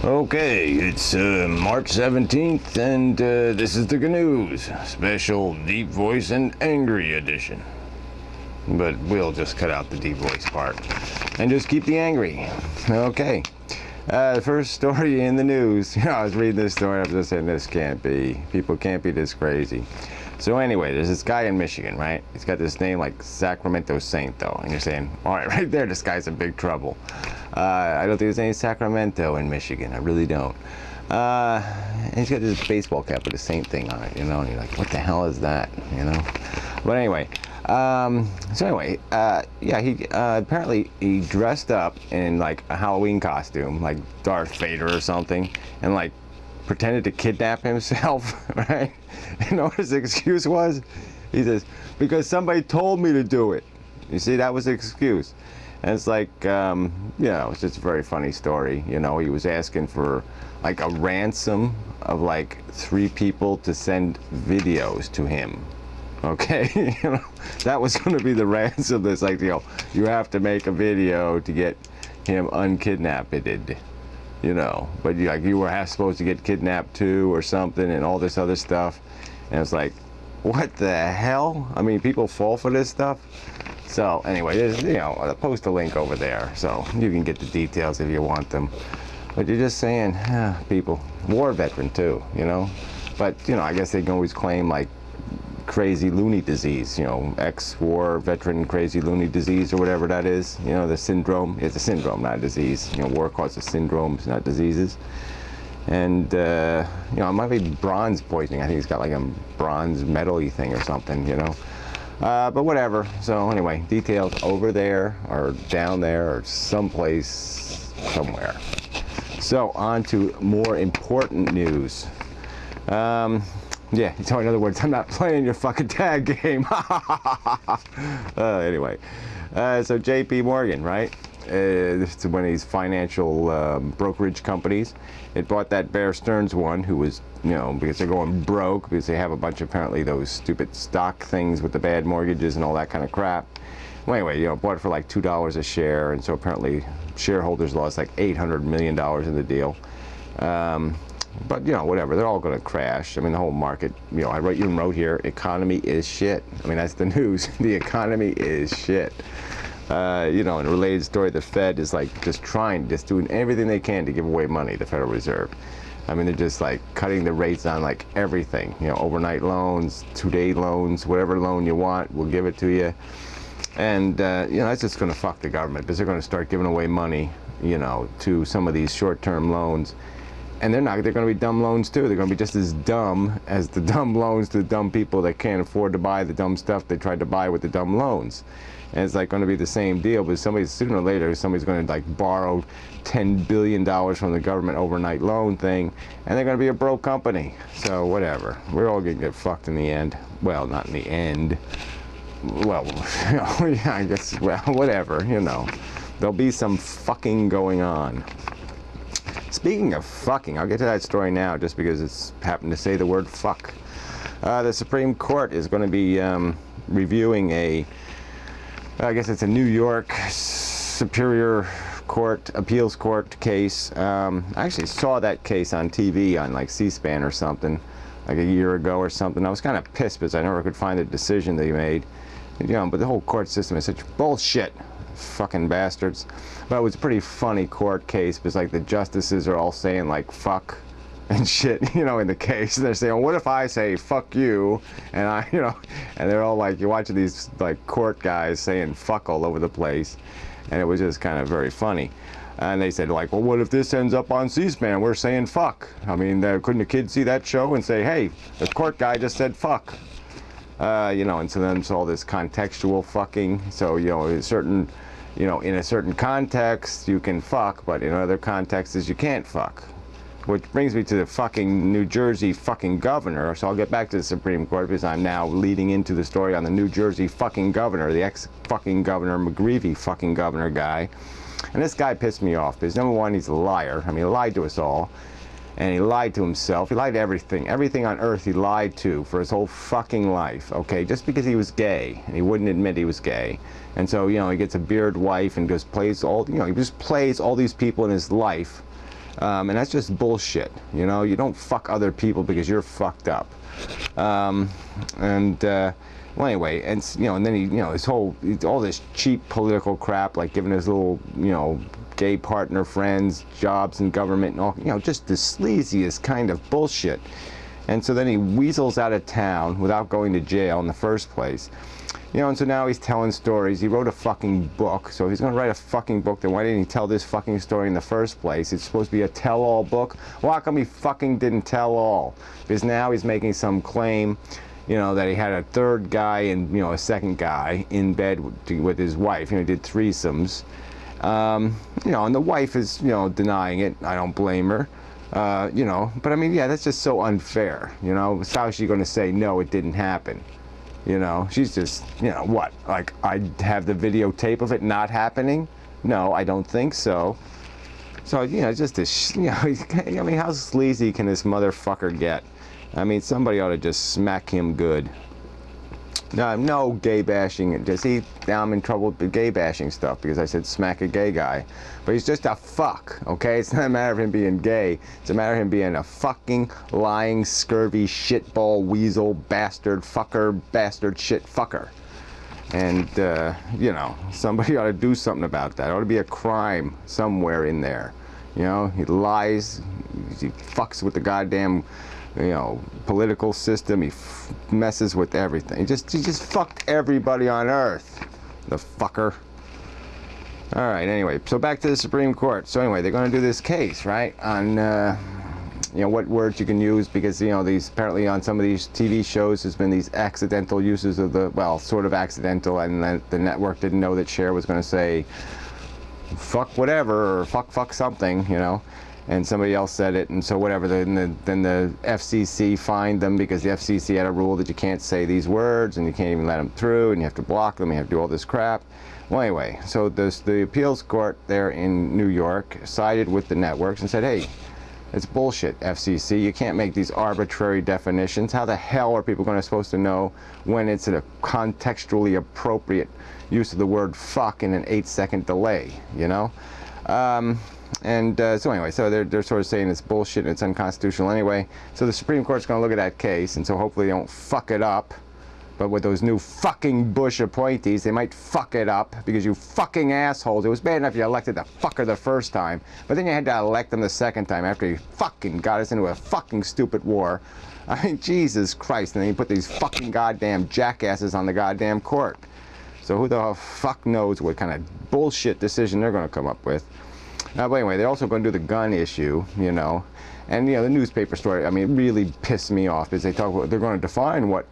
Okay, it's March 17th, and this is the GaNooze special deep voice and angry edition. But we'll just cut out the deep voice part and just keep the angry. Okay, the first story in the news. I was reading this story, I was just saying, this can't be. People can't be this crazy. So anyway, there's this guy in Michigan, right? He's got this name like Sacramento Saint, though. And you're saying, all right, right there, this guy's in big trouble. I don't think there's any Sacramento in Michigan. I really don't. And he's got this baseball cap with a Saint thing on it, you know? And you're like, what the hell is that, you know? But anyway, yeah, he apparently he dressed up in like a Halloween costume, like Darth Vader or something, and like pretended to kidnap himself, right? You know what his excuse was? He says, because somebody told me to do it. You see, that was the excuse. And it's like, you know, it's just a very funny story. You know, he was asking for like a ransom of like 3 people to send videos to him. Okay, you know, that was going to be the ransom. That's like, you know, you have to make a video to get him unkidnapped. You know, but like you were supposed to get kidnapped too or something and all this other stuff. And it's like, what the hell? I mean, people fall for this stuff. So anyway, there's, you know, I'll post a link over there so you can get the details if you want them. But you're just saying, people, war veteran too, you know. But, you know, I guess they can always claim like crazy loony disease, you know, ex-war veteran crazy loony disease or whatever that is, you know, the syndrome. It's a syndrome, not a disease. You know, war causes syndromes, not diseases. And, you know, it might be bronze poisoning. I think he's got like a bronze metal-y thing or something, you know. But whatever. So anyway, details over there or down there or someplace, somewhere. So on to more important news. Yeah, so in other words, I'm not playing your fucking tag game. Anyway, so JP Morgan, right? This is one of these financial brokerage companies. It bought that Bear Stearns one, who was, you know, because they're going broke, because they have a bunch of apparently those stupid stock things with the bad mortgages and all that kind of crap. Well, anyway, you know, bought it for like $2 a share, and so apparently shareholders lost like $800 million in the deal. But, you know, whatever, they're all going to crash. I mean, the whole market, you know, I even wrote here, economy is shit. I mean, that's the news. The economy is shit. You know, in a related story, the Fed is like just doing everything they can to give away money, the Federal Reserve. I mean, they're just like cutting the rates on like everything. You know, overnight loans, 2-day loans, whatever loan you want, we'll give it to you. And, you know, that's just going to fuck the government, because they're going to start giving away money, you know, to some of these short-term loans. And they're going to be dumb loans too. They're going to be just as dumb as the dumb loans to the dumb people that can't afford to buy the dumb stuff they tried to buy with the dumb loans. And it's like going to be the same deal, but sooner or later, somebody's going to like borrow $10 billion from the government overnight loan thing, and they're going to be a broke company. So whatever. We're all going to get fucked in the end. Well, not in the end. Well, you know, yeah, I guess, well, whatever, you know. There'll be some fucking going on. Speaking of fucking, I'll get to that story now just because it's happened to say the word fuck. The Supreme Court is going to be reviewing I guess it's a New York Superior Court, Appeals Court case. I actually saw that case on TV on like C-SPAN or something, like a year ago or something. I was kind of pissed because I never could find the decision they made. You know, but the whole court system is such bullshit. Fucking bastards. But it was a pretty funny court case because like the justices are all saying like fuck and shit, you know, in the case. They're saying, what if I say fuck you, and I, you know, and they're all like, you're watching these like court guys saying fuck all over the place, and it was just kind of very funny. And they said like, well, what if this ends up on C-SPAN? We're saying fuck. I mean, couldn't a kid see that show and say, hey, the court guy just said fuck? You know, and so then it's all this contextual fucking. So, you know, in a certain context you can fuck, but in other contexts you can't fuck. Which brings me to the fucking New Jersey fucking governor. So I'll get back to the Supreme Court because I'm now leading into the story on the New Jersey fucking governor, the ex-fucking governor, McGreevey fucking governor guy. And this guy pissed me off because number one, he's a liar. I mean, he lied to us all. And he lied to himself. He lied to everything. Everything on earth he lied to for his whole fucking life, okay? Just because he was gay, and he wouldn't admit he was gay. And so, you know, he gets a beard wife and just plays all, you know, he just plays all these people in his life And that's just bullshit. You know, you don't fuck other people because you're fucked up. Well, anyway, and you know, and then he, you know, his whole, all this cheap political crap, like giving his little, you know, gay partner friends jobs in government and all, you know, just the sleaziest kind of bullshit. And so then he weasels out of town without going to jail in the first place. You know, and so now he's telling stories. He wrote a fucking book, so if he's going to write a fucking book, then why didn't he tell this fucking story in the first place? It's supposed to be a tell-all book. Well, how come he fucking didn't tell all? Because now he's making some claim, you know, that he had a third guy and, you know, a second guy in bed with his wife. You know, he did threesomes. You know, and the wife is, you know, denying it. I don't blame her. You know, but I mean, yeah, that's just so unfair. You know, how is she going to say, no, it didn't happen? You know, she's just, you know, what? Like, I have the videotape of it not happening? No, I don't think so. So, you know, just this, you know, I mean, how sleazy can this motherfucker get? I mean, somebody ought to just smack him good. No gay bashing. See, now I'm in trouble with gay bashing stuff because I said smack a gay guy. But he's just a fuck, okay? It's not a matter of him being gay. It's a matter of him being a fucking lying, scurvy, shitball, weasel, bastard, fucker, bastard, shit fucker. And, you know, somebody ought to do something about that. It ought to be a crime somewhere in there. You know, he lies, he fucks with the goddamn, you know, political system. He messes with everything. He just fucked everybody on earth, the fucker. All right, anyway, so back to the Supreme Court. So anyway, they're going to do this case, right, on you know, what words you can use, because, you know, these, apparently on some of these TV shows there's been these accidental uses of the, well, sort of accidental, and then the network didn't know that Cher was going to say fuck whatever, or fuck something, you know, and somebody else said it, and so whatever, then the FCC fined them because the FCC had a rule that you can't say these words, and you can't even let them through, and you have to block them, you have to do all this crap. Well, anyway, so the appeals court there in New York sided with the networks and said, hey, it's bullshit, FCC. You can't make these arbitrary definitions. How the hell are people supposed to know when it's a contextually appropriate use of the word fuck in an 8-second delay, you know? So anyway, so they're sort of saying it's bullshit and it's unconstitutional anyway. So the Supreme Court's going to look at that case, and so hopefully they don't fuck it up. But with those new fucking Bush appointees, they might fuck it up, because you fucking assholes. It was bad enough you elected the fucker the first time, but then you had to elect him the second time after he fucking got us into a fucking stupid war. I mean, Jesus Christ, and then you put these fucking goddamn jackasses on the goddamn court. So who the fuck knows what kind of bullshit decision they're going to come up with. But anyway, they're also going to do the gun issue, you know. And, you know, the newspaper story, I mean, it really pissed me off, because they talk about, they're going to define what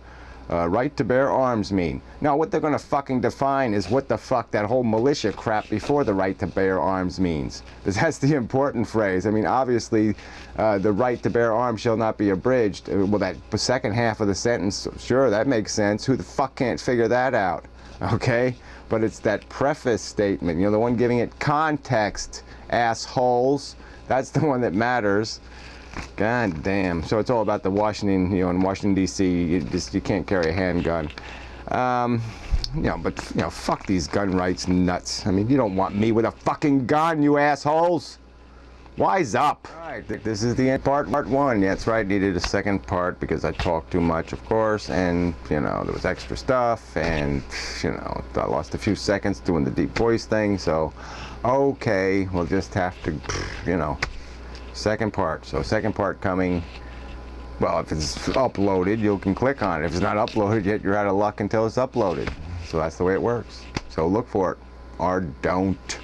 right to bear arms mean. Now, what they're going to fucking define is what the fuck that whole militia crap before the right to bear arms means. Because that's the important phrase. I mean, obviously, the right to bear arms shall not be abridged. Well, that second half of the sentence, sure, that makes sense. Who the fuck can't figure that out? Okay? But it's that preface statement, you know, the one giving it context, assholes. That's the one that matters. God damn. So it's all about the Washington, you know, in Washington, D.C., you can't carry a handgun. You know, but, you know, fuck these gun rights nuts. I mean, you don't want me with a fucking gun, you assholes. Wise up. All right, this is the end, part one. Yeah, that's right, needed a second part because I talked too much, of course, and, you know, there was extra stuff, and, you know, I lost a few seconds doing the deep voice thing, so, okay, we'll just have to, you know. Second part. So second part coming. Well, if it's uploaded, you can click on it. If it's not uploaded yet, you're out of luck until it's uploaded. So that's the way it works. So look for it, or don't.